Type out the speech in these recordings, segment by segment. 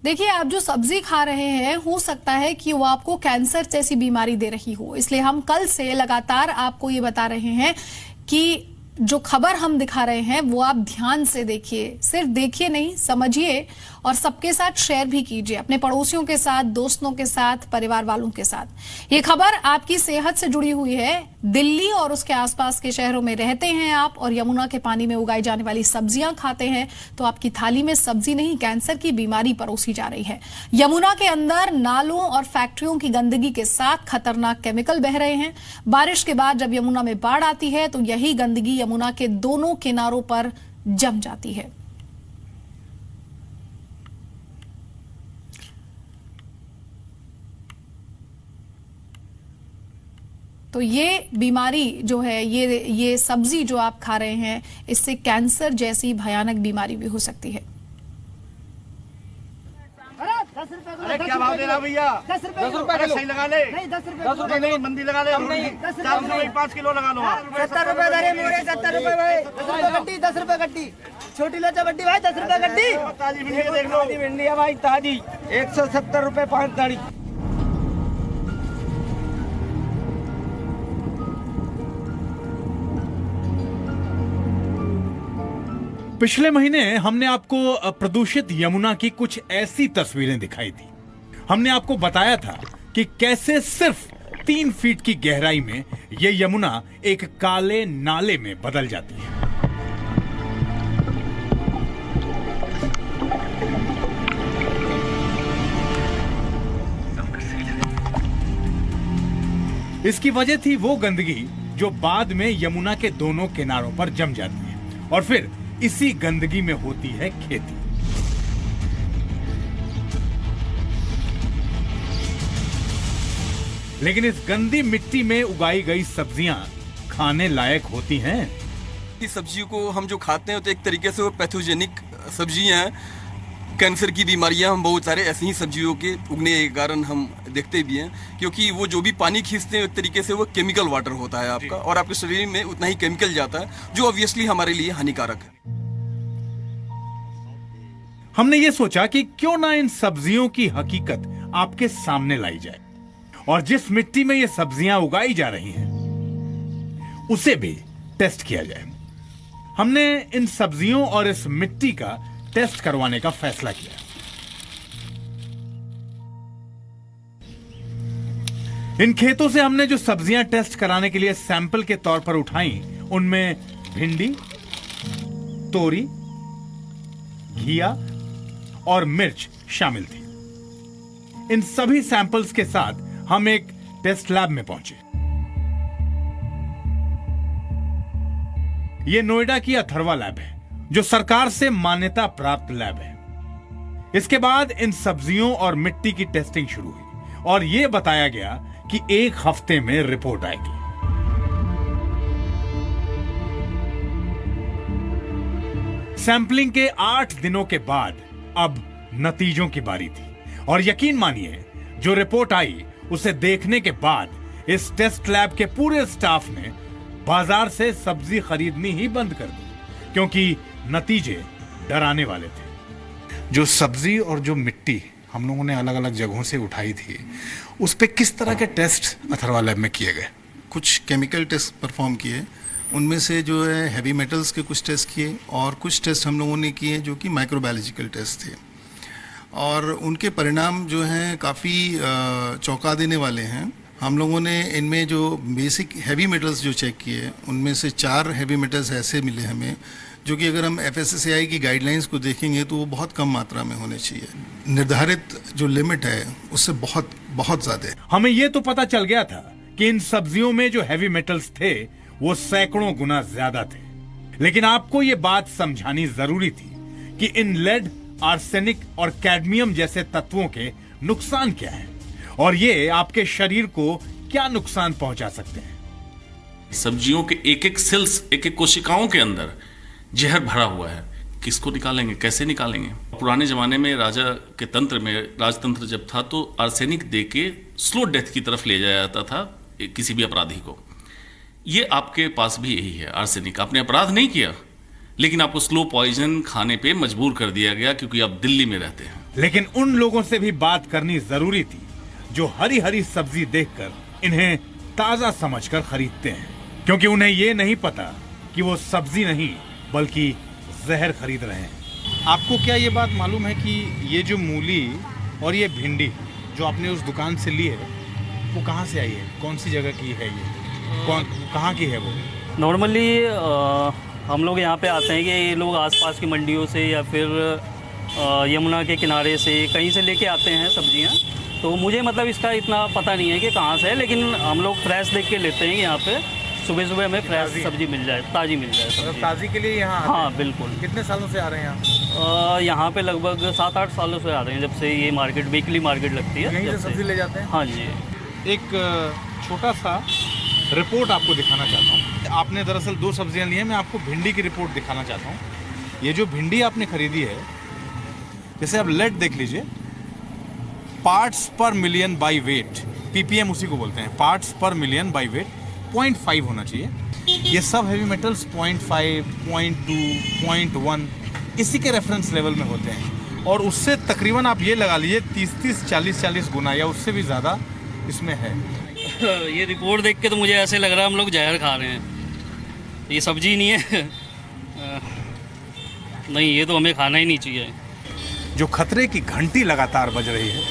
देखिए, आप जो सब्जी खा रहे हैं हो सकता है कि वो आपको कैंसर जैसी बीमारी दे रही हो। इसलिए हम कल से लगातार आपको ये बता रहे हैं कि जो खबर हम दिखा रहे हैं वो आप ध्यान से देखिए। सिर्फ देखिए नहीं, समझिए और सबके साथ शेयर भी कीजिए, अपने पड़ोसियों के साथ, दोस्तों के साथ, परिवार वालों के साथ। ये खबर आपकी सेहत से जुड़ी हुई है। दिल्ली और उसके आसपास के शहरों में रहते हैं आप और यमुना के पानी में उगाई जाने वाली सब्जियां खाते हैं तो आपकी थाली में सब्जी नहीं, कैंसर की बीमारी परोसी जा रही है। यमुना के अंदर नालों और फैक्ट्रियों की गंदगी के साथ खतरनाक केमिकल बह रहे हैं। बारिश के बाद जब यमुना में बाढ़ आती है तो यही गंदगी यमुना के दोनों किनारों पर जम जाती है। तो ये बीमारी जो है, ये सब्जी जो आप खा रहे हैं, इससे कैंसर जैसी भयानक बीमारी भी हो सकती है। अरे क्या भाव दे रहा भैया? 10 रुपए सही लगा ले। नहीं 10 रुपए नहीं मंदी लगा ले। 5 किलो लगा लो आप। 70 रुपए दे रहे मोरे, 70 रुपए भाई। 10 रुपए गड्डी, 10 रुपए गड्डी। छोटी लोचा बड्डी भाई, 10 रुपए गड्डी। ताजी भिंडी देख लो। ताजी भिंडी है भाई, ताजी 170 रुपए 5 दाढ़ी। पिछले महीने हमने आपको प्रदूषित यमुना की कुछ ऐसी तस्वीरें दिखाई थी। हमने आपको बताया था कि कैसे सिर्फ 3 फीट की गहराई में यह यमुना एक काले नाले में बदल जाती है। इसकी वजह थी वो गंदगी जो बाद में यमुना के दोनों किनारों पर जम जाती है और फिर इसी गंदगी में होती है खेती। लेकिन इस गंदी मिट्टी में उगाई गई सब्जियां खाने लायक होती हैं। इस सब्जियों को हम जो खाते हैं तो एक तरीके से वो पैथोजेनिक सब्जियां हैं। कैंसर की बीमारियां हम बहुत सारे ऐसी ही सब्जियों के उगने के कारण हम देखते भी हैं, क्योंकि वो जो भी पानी खींचते हैं एक तरीके से वो केमिकल वाटर होता है आपका, और आपके शरीर में उतना ही केमिकल जाता है जो ऑब्वियसली हमारे लिए हानिकारक है। हमने ये सोचा कि क्यों ना इन सब्जियों की हकीकत आपके सामने लाई जाए और जिस मिट्टी में ये सब्जियां उगाई जा रही हैं उसे भी टेस्ट किया जाए। हमने इन सब्जियों और इस मिट्टी का टेस्ट करवाने का फैसला किया। इन खेतों से हमने जो सब्जियां टेस्ट कराने के लिए सैंपल के तौर पर उठाई, उनमें भिंडी, तोरी, घिया और मिर्च शामिल थी। इन सभी सैंपल्स के साथ हम एक टेस्ट लैब में पहुंचे। यह नोएडा की अथर्वा लैब है जो सरकार से मान्यता प्राप्त लैब है। इसके बाद इन सब्जियों और मिट्टी की टेस्टिंग शुरू हुई और यह बताया गया कि 1 हफ्ते में रिपोर्ट आएगी। सैंपलिंग के 8 दिनों के बाद अब नतीजों की बारी थी और यकीन मानिए जो रिपोर्ट आई उसे देखने के बाद इस टेस्ट लैब के पूरे स्टाफ ने बाजार से सब्जी खरीदनी ही बंद कर दी, क्योंकि नतीजे डराने वाले थे। जो सब्जी और जो मिट्टी हम लोगों ने अलग अलग जगहों से उठाई थी, उस पे किस तरह के टेस्ट अथर्वा लैब में किए गए? कुछ केमिकल टेस्ट परफॉर्म किए, उनमें से जो है हैवी मेटल्स के कुछ टेस्ट किए और कुछ टेस्ट हम लोगों ने किए जो कि माइक्रोबायोलॉजिकल टेस्ट थे, और उनके परिणाम जो हैं काफ़ी चौंका देने वाले हैं। हम लोगों ने इनमें जो बेसिक हैवी मेटल्स जो चेक किए, उनमें से 4 हैवी मेटल्स ऐसे मिले हमें जो कि अगर हम FSSAI की गाइडलाइंस को देखेंगे तो वो बहुत कम मात्रा में होने चाहिए। निर्धारित जो लिमिट है उससे बहुत बहुत ज़्यादा है। हमें ये तो पता चल गया था कि इन सब्जियों में जो हैवी मेटल्स थे वो सैकड़ों गुना ज्यादा थे, लेकिन आपको ये बात समझानी जरूरी थी कि इन लेड, आर्सेनिक और कैडमियम जैसे तत्वों के नुकसान क्या हैं और ये आपके शरीर को क्या नुकसान पहुंचा सकते हैं। सब्जियों के एक-एक सेल्स, एक-एक कोशिकाओं के अंदर जहर भरा हुआ है। किसको निकालेंगे, कैसे निकालेंगे? पुराने जमाने में राजा के तंत्र में, राजतंत्र जब था तो आर्सेनिक दे के स्लो डेथ की तरफ ले जाया जाता था किसी भी अपराधी को। ये आपके पास भी यही है आर्सेनिक। आपने अपराध नहीं किया लेकिन आपको स्लो पॉइजन खाने पे मजबूर कर दिया गया क्योंकि आप दिल्ली में रहते हैं। लेकिन उन लोगों से भी बात करनी जरूरी थी जो हरी हरी सब्जी देखकर इन्हें ताजा समझकर खरीदते हैं, क्योंकि उन्हें ये नहीं पता कि वो सब्जी नहीं बल्कि जहर खरीद रहे हैं। आपको क्या ये बात मालूम है कि ये जो मूली और ये भिंडी जो आपने उस दुकान से ली है वो कहाँ से आई है? कौन सी जगह की है ये? कहाँ की है वो? नॉर्मली हम लोग यहाँ पे आते हैं कि ये लोग आसपास की मंडियों से या फिर यमुना के किनारे से कहीं से लेके आते हैं सब्जियाँ। तो मुझे मतलब इसका इतना पता नहीं है कि कहाँ से है, लेकिन हम लोग फ्रेश देख के लेते हैं। यहाँ पे सुबह सुबह हमें फ्रेश सब्जी मिल जाए, ताज़ी मिल जाए सब्जी। ताज़ी के लिए यहाँ हाँ बिल्कुल। कितने सालों से आ रहे हैं यहाँ? यहाँ पे लगभग 7-8 सालों से आ रहे हैं, जब से ये मार्केट वीकली मार्केट लगती है। यहीं से सब्जी ले जाते हैं? हाँ जी। एक छोटा सा रिपोर्ट आपको दिखाना चाहता हूँ। आपने दरअसल 2 सब्जियाँ ली हैं, मैं आपको भिंडी की रिपोर्ट दिखाना चाहता हूँ। ये जो भिंडी आपने खरीदी है, जैसे आप लेट देख लीजिए, पार्ट्स पर मिलियन बाई वेट, पीपीएम उसी को बोलते हैं, पार्ट्स पर मिलियन बाई वेट 0.5 होना चाहिए। ये सब हैवी मेटल्स 0.5, 0.2, 0.1 इसी के रेफरेंस लेवल में होते हैं, और उससे तकरीबन आप ये लगा लीजिए 30-30, 40-40 गुना या उससे भी ज़्यादा इसमें है। ये रिपोर्ट देख के तो मुझे ऐसे लग रहा है हम लोग जहर खा रहे हैं। ये सब्जी नहीं है। नहीं, ये तो हमें खाना ही नहीं चाहिए। जो खतरे की घंटी लगातार बज रही है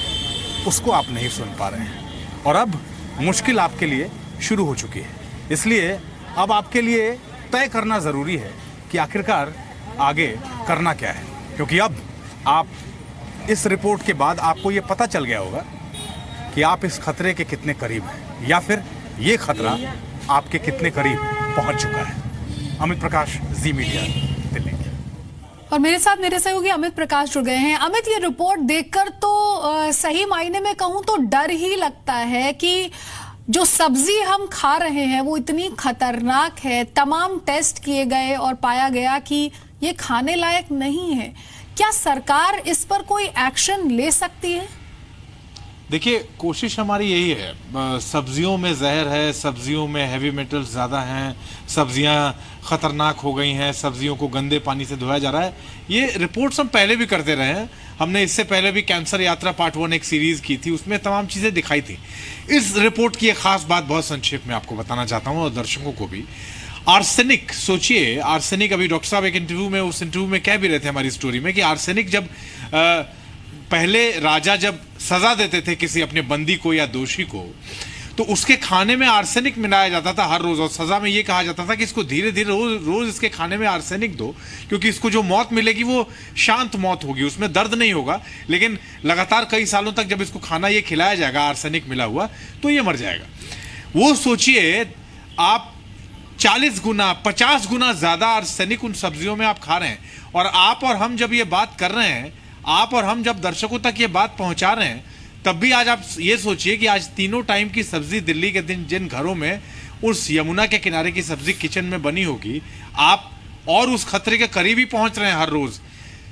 उसको आप नहीं सुन पा रहे हैं, और अब मुश्किल आपके लिए शुरू हो चुकी है। इसलिए अब आपके लिए तय करना ज़रूरी है कि आखिरकार आगे करना क्या है, क्योंकि अब आप इस रिपोर्ट के बाद आपको ये पता चल गया होगा कि आप इस खतरे के कितने करीब हैं, या फिर ये खतरा आपके कितने करीब पहुंच चुका है। अमित प्रकाश, जी मीडिया, दिल्ली। और मेरे साथ मेरे सहयोगी अमित प्रकाश जुड़ गए हैं। अमित, ये रिपोर्ट देखकर तो सही मायने में कहूं तो डर ही लगता है कि जो सब्जी हम खा रहे हैं वो इतनी खतरनाक है। तमाम टेस्ट किए गए और पाया गया कि ये खाने लायक नहीं है। क्या सरकार इस पर कोई एक्शन ले सकती है? देखिए, कोशिश हमारी यही है। सब्जियों में जहर है, सब्जियों में हैवी मेटल्स ज़्यादा हैं, सब्जियां ख़तरनाक हो गई हैं, सब्जियों को गंदे पानी से धोया जा रहा है। ये रिपोर्ट्स हम पहले भी करते रहे हैं। हमने इससे पहले भी कैंसर यात्रा पार्ट 1 एक सीरीज़ की थी, उसमें तमाम चीज़ें दिखाई थी। इस रिपोर्ट की एक ख़ास बात बहुत संक्षेप में आपको बताना चाहता हूँ, और दर्शकों को भी। आर्सेनिक, सोचिए, आर्सेनिक, अभी डॉक्टर साहब एक इंटरव्यू में, उस इंटरव्यू में कह भी रहे थे हमारी स्टोरी में कि आर्सेनिक जब पहले राजा जब सजा देते थे किसी अपने बंदी को या दोषी को, तो उसके खाने में आर्सेनिक मिलाया जाता था हर रोज, और सजा में ये कहा जाता था कि इसको धीरे धीरे रोज इसके खाने में आर्सेनिक दो, क्योंकि इसको जो मौत मिलेगी वो शांत मौत होगी, उसमें दर्द नहीं होगा, लेकिन लगातार कई सालों तक जब इसको खाना ये खिलाया जाएगा आर्सेनिक मिला हुआ, तो ये मर जाएगा। वो सोचिए, आप 40 गुना 50 गुना ज्यादा आर्सेनिक उन सब्जियों में आप खा रहे हैं। और आप और हम जब ये बात कर रहे हैं, आप और हम जब दर्शकों तक ये बात पहुंचा रहे हैं, तब भी आज आप ये सोचिए कि आज तीनों टाइम की सब्जी दिल्ली के दिन जिन घरों में उस यमुना के किनारे की सब्जी किचन में बनी होगी, आप और उस खतरे के करीब ही पहुंच रहे हैं हर रोज।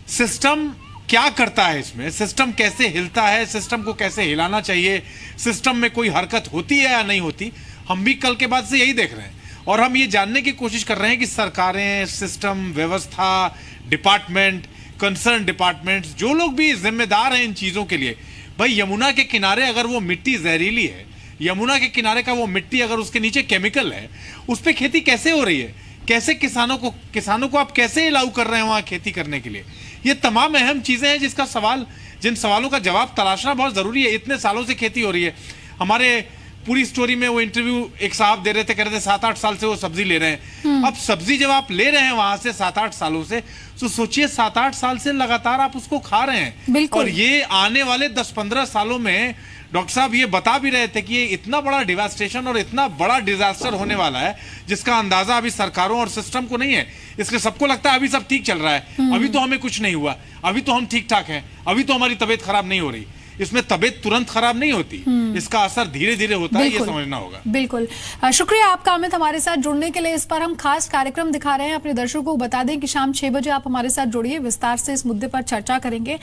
सिस्टम क्या करता है इसमें, सिस्टम कैसे हिलता है, सिस्टम को कैसे हिलाना चाहिए, सिस्टम में कोई हरकत होती है या नहीं होती, हम भी कल के बाद से यही देख रहे हैं। और हम ये जानने की कोशिश कर रहे हैं कि सरकारें, सिस्टम, व्यवस्था, डिपार्टमेंट, कंसर्न डिपार्टमेंट्स, जो लोग भी जिम्मेदार हैं इन चीज़ों के लिए, भाई यमुना के किनारे अगर वो मिट्टी जहरीली है, यमुना के किनारे का वो मिट्टी अगर उसके नीचे केमिकल है, उस पर खेती कैसे हो रही है, कैसे किसानों को आप कैसे अलाउ कर रहे हैं वहाँ खेती करने के लिए, ये तमाम अहम चीज़ें हैं जिन सवालों का जवाब तलाशना बहुत ज़रूरी है। इतने सालों से खेती हो रही है। हमारे पूरी स्टोरी में वो इंटरव्यू एक साहब दे रहे थे, कह रहे थे 7-8 साल से वो सब्जी ले रहे हैं। अब सब्जी जब आप ले रहे हैं वहां से 7-8 सालों से, तो सोचिए 7-8 साल से लगातार आप उसको खा रहे हैं, और ये आने वाले 10-15 सालों में डॉक्टर साहब ये बता भी रहे थे कि ये इतना बड़ा डिवास्टेशन और इतना बड़ा डिजास्टर होने वाला है जिसका अंदाजा अभी सरकारों और सिस्टम को नहीं है। इसलिए सबको लगता है अभी सब ठीक चल रहा है, अभी तो हमें कुछ नहीं हुआ, अभी तो हम ठीक ठाक हैं, अभी तो हमारी तबीयत खराब नहीं हो रही। इसमें तबीयत तुरंत खराब नहीं होती, इसका असर धीरे धीरे होता है, ये समझना होगा। बिल्कुल, शुक्रिया आपका अमित हमारे साथ जुड़ने के लिए। इस पर हम खास कार्यक्रम दिखा रहे हैं। अपने दर्शकों को बता दें कि शाम 6 बजे आप हमारे साथ जुड़िए, विस्तार से इस मुद्दे पर चर्चा करेंगे।